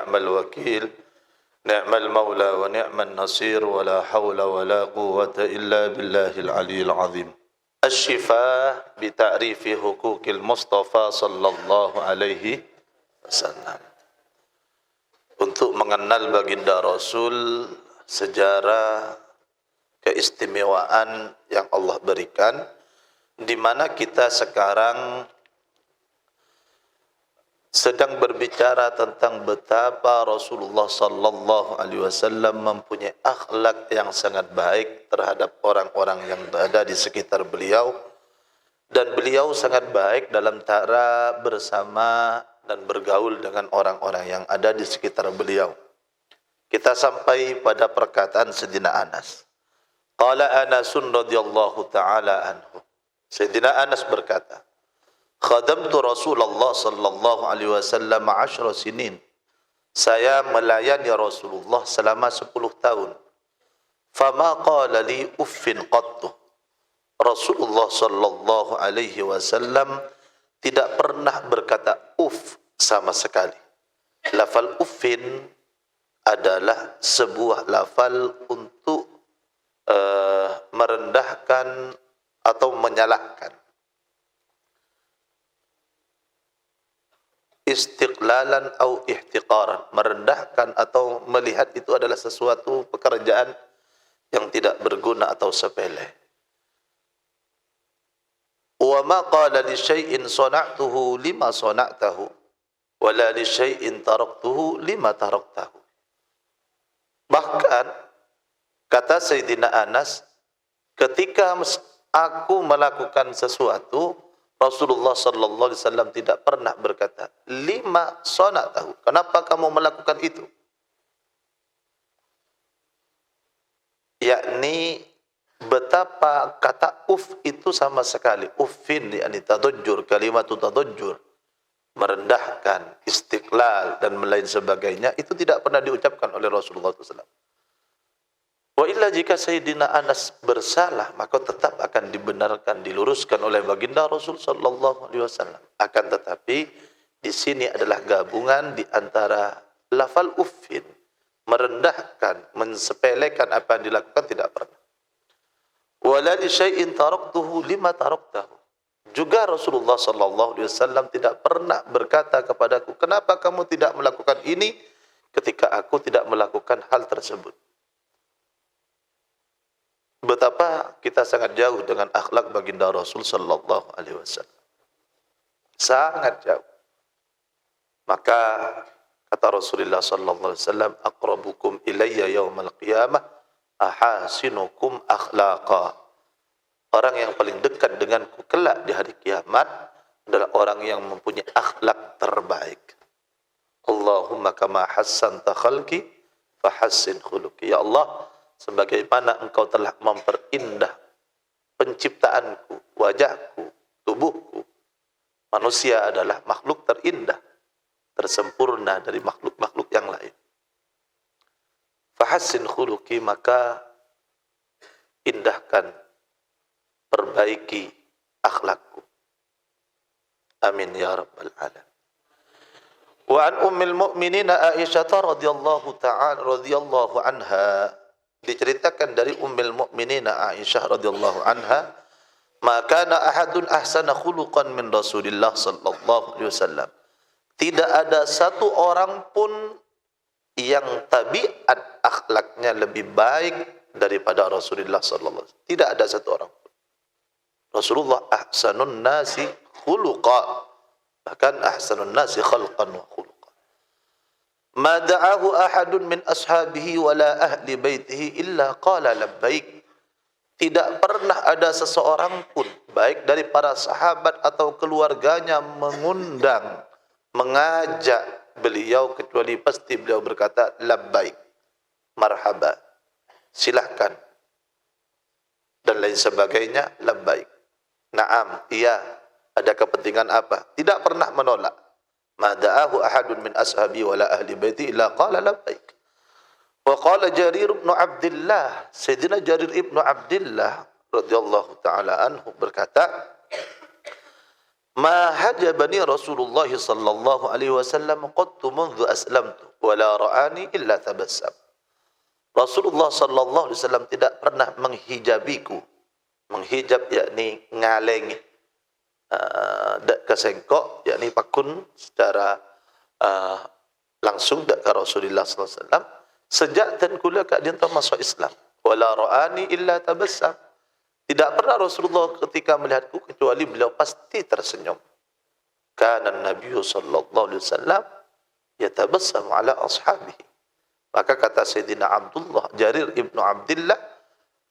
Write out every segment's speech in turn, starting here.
ni'mal wakil, ni'mal maula wa ni'man nasir, wa la hawla wa la quwwata illa billahil aliyil azim. Asy-syifa bi ta'rifi huquqil Mustafa sallallahu alaihi wasallam. Untuk mengenal baginda Rasul, sejarah keistimewaan yang Allah berikan, di mana kita sekarang sedang berbicara tentang betapa Rasulullah sallallahu alaihi wasallam mempunyai akhlak yang sangat baik terhadap orang-orang yang berada di sekitar beliau, dan beliau sangat baik dalam cara bersama dan bergaul dengan orang-orang yang ada di sekitar beliau. Kita sampai pada perkataan Sayyidina Anas. Qala Anasun radhiyallahu taala anhu. Sayyidina Anas berkata, khadamtu Rasulullah sallallahu alaihi wasallam 10 sinin. Saya melayani Rasulullah selama 10 tahun. Fama qala li uffin qattu. Rasulullah sallallahu alaihi wasallam tidak pernah berkata uff sama sekali. Lafal uffin adalah sebuah lafal untuk merendahkan atau menyalahkan. Istiqlalan atau ihtiqaran, merendahkan atau melihat itu adalah sesuatu pekerjaan yang tidak berguna atau sepele. Wa ma qala li syai'in sana'tuhu lima sana'tahu wa la li syai'in taraktuhu lima taraktahu. Bahkan kata Sayyidina Anas, ketika aku melakukan sesuatu, Rasulullah sallallahu alaihi wasallam tidak pernah berkata, lima sana'tahu, kenapa kamu melakukan itu? Yakni betapa kata uf itu sama sekali, uffin yakni tadajjur, kalimatu tadajjur, merendahkan, istiqlal dan lain sebagainya, itu tidak pernah diucapkan oleh Rasulullah SAW. Wa illa jika Sayyidina Anas bersalah, maka tetap akan dibenarkan, diluruskan oleh baginda Rasul sallallahu alaihi wasallam. Akan tetapi di sini adalah gabungan di antara lafal uffin, merendahkan, mensepelekan apa yang dilakukan, tidak pernah. Wala li syai'in taraktuhu lima taraktahu. Juga Rasulullah sallallahu alaihi wasallam tidak pernah berkata kepadaku, kenapa kamu tidak melakukan ini ketika aku tidak melakukan hal tersebut. Betapa kita sangat jauh dengan akhlak baginda Rasul sallallahu alaihi wasallam. Sangat jauh. Maka kata Rasulullah sallallahu alaihi wasallam, aqrabukum ilayya yaumal qiyamah ahasinukum akhlaqa. Orang yang paling dekat denganku kelak di hari kiamat adalah orang yang mempunyai akhlak terbaik. Allahumma kama hassanta khalqi fahassin khuluqi. Ya Allah, sebagaimana engkau telah memperindah penciptaanku, wajahku, tubuhku. Manusia adalah makhluk terindah, tersempurna dari makhluk-makhluk yang lain. Fahassin khuluqi, maka indahkan, perbaiki akhlakku. Amin ya rabbal alamin. Wa an ummil mu'minina Aisyah radhiyallahu ta'ala radhiyallahu anha, diceritakan dari ummul mukminin Aisyah radhiyallahu anha, maka ahadun ahsana khuluqan min Rasulillah sallallahu alaihi wasallam. Tidak ada satu orang pun yang tabiat akhlaknya lebih baik daripada Rasulullah sallallahu alaihi wasallam. Tidak ada satu orang pun. Rasulullah ahsanun nasi khuluqa, bahkan ahsanun nasi khalqan wa khuluqa. Ma da'ahu ahadun min ashabihi wala ahli baitihi illa qala labbaik. Tidak pernah ada seseorang pun, baik dari para sahabat atau keluarganya, mengundang, mengajak beliau kecuali pasti beliau berkata labbaik, marhaba, silahkan, dan lain sebagainya, labbaik, na'am, iya, ada kepentingan apa, tidak pernah menolak. Ma da'ahu ahadun min ashabi wala ahli baiti illa qala labbaik. Wa qala Jarir ibn Abdullah, Sayyidina Jarir ibn Abdullah radhiyallahu taala anhu berkata, ma hajabani Rasulullah sallallahu alaihi wasallam qattu منذ aslamtu wa la ra'ani illa tabassam. Rasulullah sallallahu alaihi wasallam tidak pernah menghijabiku. Menghijab yakni ngalengi, dak kesengkok yakni pakun secara langsung dak ke Rasulullah sallallahu alaihi wasallam sejak dan kula kak dia masuk Islam. Wala ra'ani illa tabassam. Tidak pernah Rasulullah ketika melihatku kecuali beliau pasti tersenyum. Kana Nabi sallallahu alaihi wasallam yatabassamu ala ashabihi. Maka kata Sayyidina Abdullah Jarir ibnu Abdullah,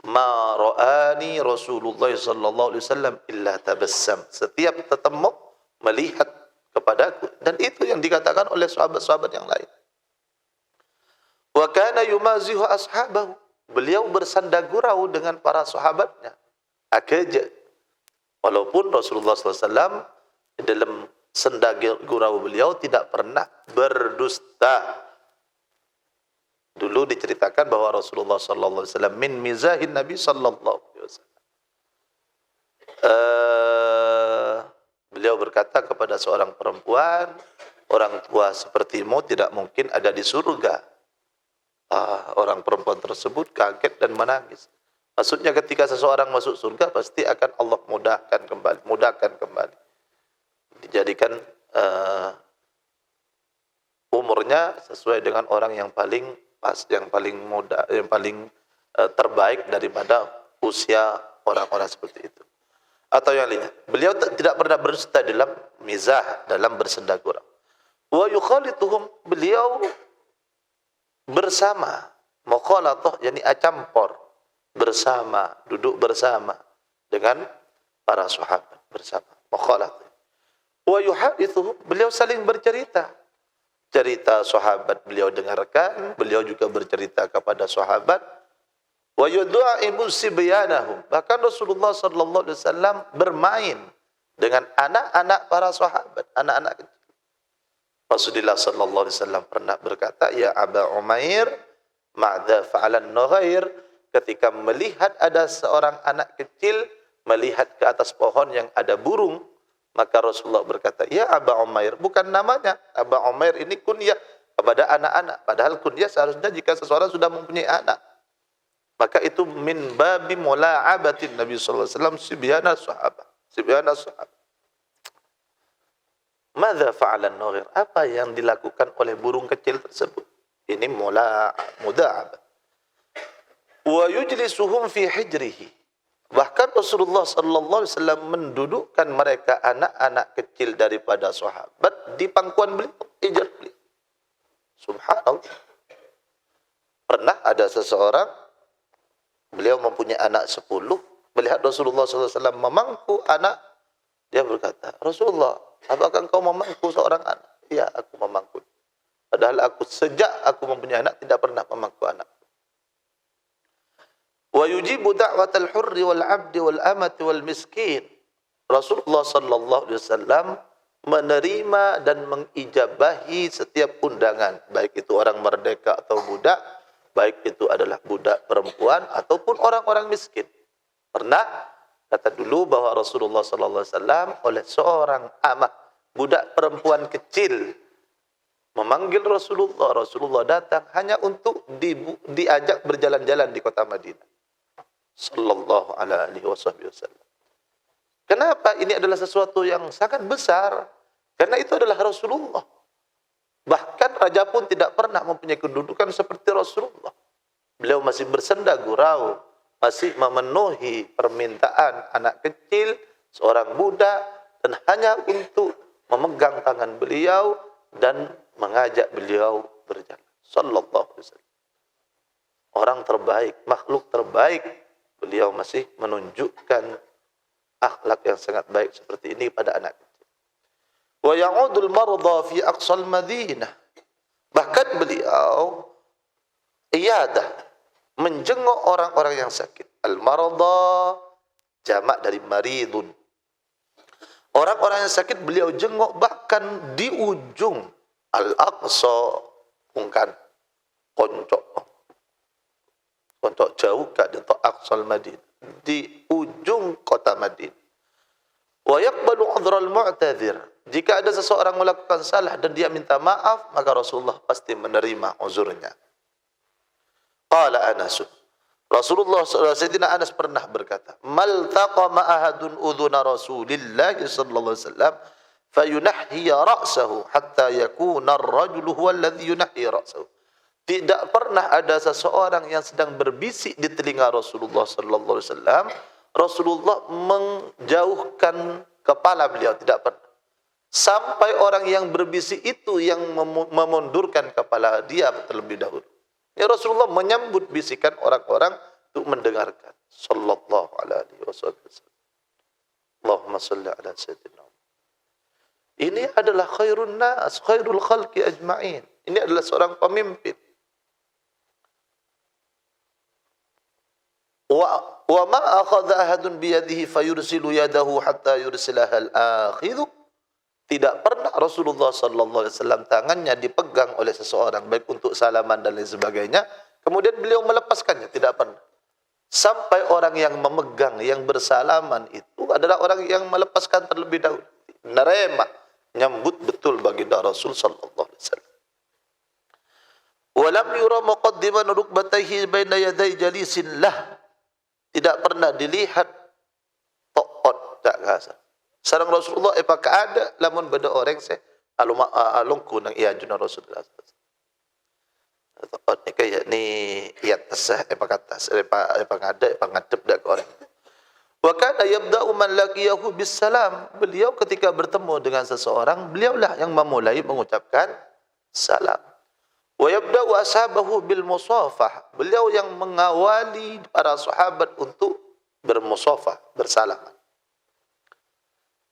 ma ra'ani Rasulullah sallallahu alaihi wasallam illa tabassam. Setiap ketemu melihat kepadaku, dan itu yang dikatakan oleh sahabat-sahabat yang lain. Wa kana yumazihu ashabahu. Beliau bersanda gurau dengan para sahabatnya. Akeja. Walaupun Rasulullah SAW dalam senda gurau beliau tidak pernah berdusta. Dulu diceritakan bahwa Rasulullah SAW min mizahin Nabi sallallahu alaihi wasallam. Beliau berkata kepada seorang perempuan, orang tua sepertimu tidak mungkin ada di surga. Orang perempuan tersebut kaget dan menangis. Maksudnya ketika seseorang masuk surga pasti akan Allah mudahkan kembali. Dijadikan umurnya sesuai dengan orang yang paling pas, yang paling muda, yang paling terbaik daripada usia orang-orang seperti itu. Atau yang lainnya. Beliau tidak pernah berdusta dalam mizah, dalam bersenda gurau. Wa yukhalituhum, beliau bersama, mukhalatah yakni acampur, bersama, duduk bersama dengan para sahabat bersama, mukhalatah. Wa yuhadithuhum, beliau saling bercerita. Cerita sahabat beliau dengarkan, beliau juga bercerita kepada sahabat. Wa yudha'ibu sibyanahum, bahkan Rasulullah sallallahu alaihi wasallam bermain dengan anak-anak para sahabat, anak-anak kecil. Rasulullah sallallahu alaihi wasallam pernah berkata, ya Aba Umair, ma'dha fa'alan nughair, ketika melihat ada seorang anak kecil melihat ke atas pohon yang ada burung, maka Rasulullah berkata, ya Aba Umair, bukan namanya Aba Umair, ini kunyah kepada anak-anak, padahal kunyah seharusnya jika seseorang sudah mempunyai anak. Maka itu min babi mula'abatin Nabi sallallahu alaihi wasallam sibyana sahabat. Madza fa'alan nughair? Apa yang dilakukan oleh burung kecil tersebut? Ini muda'ab. Wa yujlisuhum fi hijrihi. Bahkan Rasulullah sallallahu alaihi wasallam mendudukkan mereka anak-anak kecil daripada sahabat di pangkuan beliau, hijr beliau. Subhanallah. Pernah ada seseorang, beliau mempunyai anak 10, melihat Rasulullah sallallahu alaihi wasallam memangku anak, dia berkata, Rasulullah, apakah engkau memangku seorang anak? Ya, aku memangku. Padahal aku sejak aku mempunyai anak tidak pernah memangku anak. Wa yujibu da'watal hurri wal 'abdi wal amati wal miskin. Rasulullah sallallahu alaihi wasallam menerima dan mengijabahi setiap undangan, baik itu orang merdeka atau budak, baik itu adalah budak perempuan ataupun orang-orang miskin. Pernah kata dulu bahwa Rasulullah sallallahu alaihi wasallam oleh seorang amah budak perempuan kecil memanggil Rasulullah. Rasulullah datang hanya untuk diajak berjalan-jalan di kota Madinah. Sallallahu alaihi wasallam. Kenapa? Ini adalah sesuatu yang sangat besar. Karena itu adalah Rasulullah. Bahkan raja pun tidak pernah mempunyai kedudukan seperti Rasulullah. Beliau masih bersenda gurau, masih memenuhi permintaan anak kecil, seorang budak, dan hanya untuk memegang tangan beliau dan mengajak beliau berjalan. Sallallahu alaihi wasallam. Orang terbaik, makhluk terbaik, beliau masih menunjukkan akhlak yang sangat baik seperti ini pada anak kecil. Wa ya'udul marda fi aqsal Madinah. Bahkan beliau iyadah, menjenguk orang-orang yang sakit. Al-marda jamak dari maridun. Orang-orang yang sakit beliau jenguk bahkan di ujung Al-Aqsa, ungkan koncok jauh kat di Aqsal Madinah, di ujung kota Madinah. Wa yaqbalu udhral mu'tadzir. Jika ada seseorang melakukan salah dan dia minta maaf, maka Rasulullah pasti menerima uzurnya. Qala Anas. Rasulullah Sayyidina Anas pernah berkata, "Mal taqama ahadun udhuna Rasulillah sallallahu alaihi wasallam fayunahhiya ra'sahu hatta yakuna ar-rajulu huwa alladhi yunahhi ra'sahu." Tidak pernah ada seseorang yang sedang berbisik di telinga Rasulullah sallallahu alaihi wasallam, Rasulullah menjauhkan kepala beliau, tidak pernah. Sampai orang yang berbisik itu yang memundurkan kepala dia terlebih dahulu. Ya, Rasulullah menyambut bisikan orang-orang untuk mendengarkan. Sallallahu alaihi wasallam. Allahumma salli ala sayyidina. Ini adalah khairun nas, khairul khalqi ajma'in. Ini adalah seorang pemimpin. Wa ma akhadha ahadun biyadihi fayursilu yadahu hatta yursilaha al-akhidhu. Tidak pernah Rasulullah sallallahu alaihi wasallam tangannya dipegang oleh seseorang baik untuk salaman dan lain sebagainya, kemudian beliau melepaskannya, tidak pernah. Sampai orang yang memegang, yang bersalaman itu adalah orang yang melepaskan terlebih dahulu. Nerema, nyambut betul baginda Rasul sallallahu alaihi wasallam. Walam yura muqaddiman rukbatayhi baina yaday jalisin lah. Tidak pernah dilihat to'ot tak kasar. Sarang Rasulullah apakah ada lamun beda orang se alungku nang iya juna Rasulullah. To'ot ni kaya ni iya tasah apakatas ada pangadep dak orang. Wa kana yabda'u man laqiyahu bis salam. Beliau ketika bertemu dengan seseorang, beliaulah yang memulai mengucapkan salam. Wa yabda'u ashabahu bil musafah. Beliau yang mengawali para sahabat untuk bermusafah, bersalaman.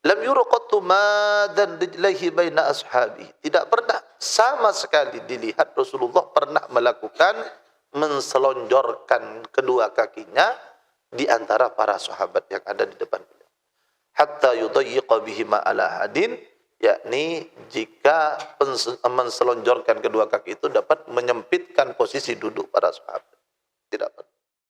Lam yurqatu madan rijlaihi baina ashabi. Tidak pernah sama sekali dilihat Rasulullah pernah melakukan menselonjorkan kedua kakinya di antara para sahabat yang ada di depan beliau. Hatta yudayyiqa bihima ala hadin, yakni jika menselonjorkan kedua kaki itu dapat menyempitkan posisi duduk para sahabat. Tidak pernah.